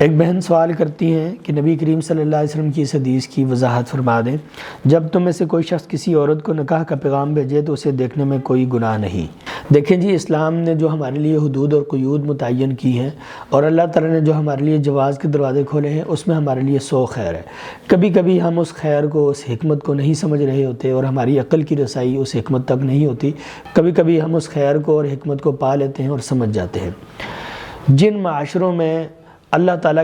ایک بہن سوال کرتی ہیں کہ نبی کریم صلی اللہ علیہ وسلم کی اس حدیث کی وضاحت فرما دیں، جب تم میں سے کوئی شخص کسی عورت کو نکاح کا پیغام بھیجے تو اسے دیکھنے میں کوئی گناہ نہیں۔ دیکھیں جی، اسلام نے جو ہمارے لیے حدود اور قیود متعین کی ہیں اور اللہ تعالیٰ نے جو ہمارے لیے جواز کے دروازے کھولے ہیں، اس میں ہمارے لیے 100 خیر ہے۔ کبھی کبھی ہم اس خیر کو، اس حکمت کو نہیں سمجھ رہے ہوتے اور ہماری عقل کی رسائی اس حکمت تک نہیں ہوتی۔ کبھی کبھی ہم اس خیر کو اور حکمت کو پا لیتے ہیں اور سمجھ جاتے ہیں۔ جن معاشروں میں اللہ تعالیٰ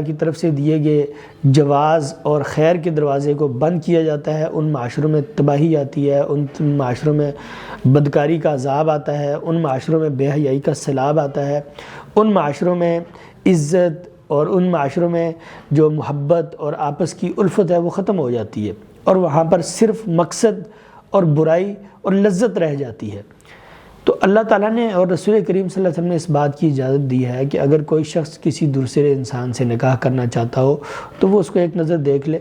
کی طرف سے دیے گئے جواز اور خیر کے دروازے کو بند کیا جاتا ہے، ان معاشروں میں تباہی آتی ہے، ان معاشروں میں بدکاری کا عذاب آتا ہے، ان معاشروں میں بے حیائی کا سیلاب آتا ہے، ان معاشروں میں عزت اور ان معاشروں میں جو محبت اور آپس کی الفت ہے وہ ختم ہو جاتی ہے، اور وہاں پر صرف مقصد اور برائی اور لذت رہ جاتی ہے۔ تو اللہ تعالیٰ نے اور رسول کریم صلی اللہ علیہ وسلم نے اس بات کی اجازت دی ہے کہ اگر کوئی شخص کسی دوسرے انسان سے نکاح کرنا چاہتا ہو تو وہ اس کو ایک نظر دیکھ لے،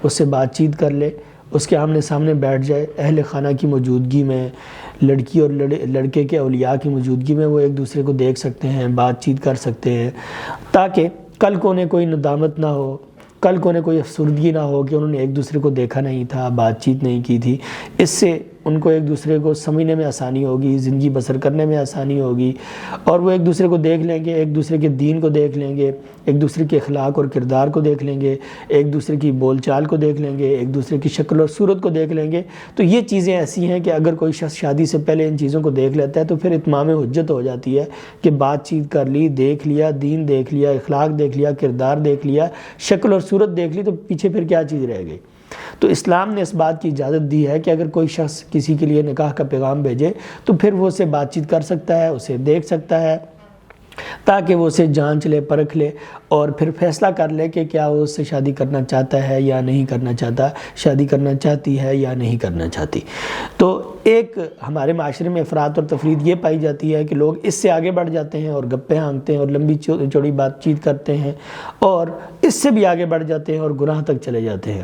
اس سے بات چیت کر لے، اس کے آمنے سامنے بیٹھ جائے، اہل خانہ کی موجودگی میں، لڑکی اور لڑکے کے اولیاء کی موجودگی میں وہ ایک دوسرے کو دیکھ سکتے ہیں، بات چیت کر سکتے ہیں، تاکہ کل کو انہیں کوئی ندامت نہ ہو، کل کو انہیں کوئی افسردگی نہ ہو کہ انہوں نے ایک دوسرے کو دیکھا نہیں تھا، بات چیت نہیں کی تھی۔ اس سے ان کو ایک دوسرے کو سمجھنے میں آسانی ہوگی، زندگی بسر کرنے میں آسانی ہوگی، اور وہ ایک دوسرے کو دیکھ لیں گے، ایک دوسرے کے دین کو دیکھ لیں گے، ایک دوسرے کے اخلاق اور کردار کو دیکھ لیں گے، ایک دوسرے کی بول چال کو دیکھ لیں گے، ایک دوسرے کی شکل اور صورت کو دیکھ لیں گے۔ تو یہ چیزیں ایسی ہیں کہ اگر کوئی شخص شادی سے پہلے ان چیزوں کو دیکھ لیتا ہے تو پھر اتمام حجت ہو جاتی ہے کہ بات چیت کر لی، دیکھ لیا، دین دیکھ لیا، اخلاق دیکھ لیا، کردار دیکھ لیا، شکل اور صورت دیکھ لی، تو پیچھے پھر کیا چیز رہ گئی۔ تو اسلام نے اس بات کی اجازت دی ہے کہ اگر کوئی شخص کسی کے لیے نکاح کا پیغام بھیجے تو پھر وہ اسے بات چیت کر سکتا ہے، اسے دیکھ سکتا ہے، تاکہ وہ اسے جانچ لے، پرکھ لے اور پھر فیصلہ کر لے کہ کیا وہ اس سے شادی کرنا چاہتا ہے یا نہیں کرنا چاہتا، شادی کرنا چاہتی ہے یا نہیں کرنا چاہتی۔ تو ایک ہمارے معاشرے میں افراط اور تفریط یہ پائی جاتی ہے کہ لوگ اس سے آگے بڑھ جاتے ہیں اور گپیں ہانکتے ہیں اور لمبی چوڑی بات چیت کرتے ہیں، اور اس سے بھی آگے بڑھ جاتے ہیں اور گناہ تک چلے جاتے ہیں۔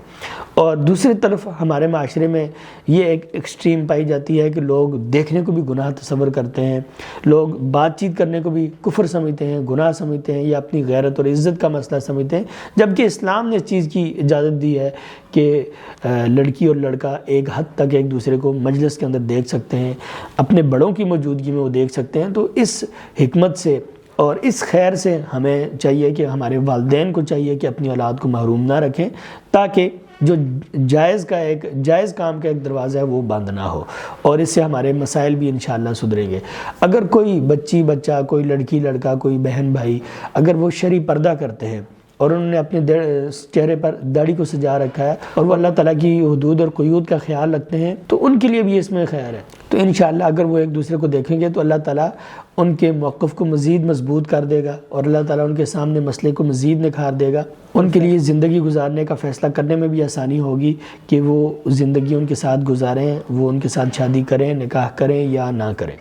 اور دوسری طرف ہمارے معاشرے میں یہ ایک ایکسٹریم پائی جاتی ہے کہ لوگ دیکھنے کو بھی گناہ تصور کرتے ہیں، لوگ بات چیت کرنے کو بھی کفر سمجھتے ہیں، گناہ سمجھتے ہیں، یا اپنی غیرت اور عزت کا مسئلہ سمجھتے ہیں، جبکہ اسلام نے اس چیز کی اجازت دی ہے کہ لڑکی اور لڑکا ایک حد تک ایک دوسرے کو مجلس کے اندر دیکھ سکتے ہیں، اپنے بڑوں کی موجودگی میں وہ دیکھ سکتے ہیں۔ تو اس حکمت سے اور اس خیر سے ہمیں چاہیے کہ ہمارے والدین کو چاہیے کہ اپنی اولاد کو محروم نہ رکھیں، تاکہ جو جائز کام کا ایک دروازہ ہے وہ بند نہ ہو، اور اس سے ہمارے مسائل بھی انشاءاللہ سدھریں گے۔ اگر کوئی بچی بچہ، کوئی لڑکی لڑکا، کوئی بہن بھائی اگر وہ شرعی پردہ کرتے ہیں اور انہوں نے اپنے چہرے پر داڑھی کو سجا رکھا ہے اور وہ اللہ تعالیٰ کی حدود اور قیود کا خیال رکھتے ہیں، تو ان کے لیے بھی اس میں خیر ہے۔ تو انشاءاللہ اگر وہ ایک دوسرے کو دیکھیں گے تو اللہ تعالیٰ ان کے موقف کو مزید مضبوط کر دے گا، اور اللہ تعالیٰ ان کے سامنے مسئلے کو مزید نکھار دے گا، ان کے لیے زندگی گزارنے کا فیصلہ کرنے میں بھی آسانی ہوگی کہ وہ زندگی ان کے ساتھ گزاریں، وہ ان کے ساتھ شادی کریں، نکاح کریں یا نہ کریں۔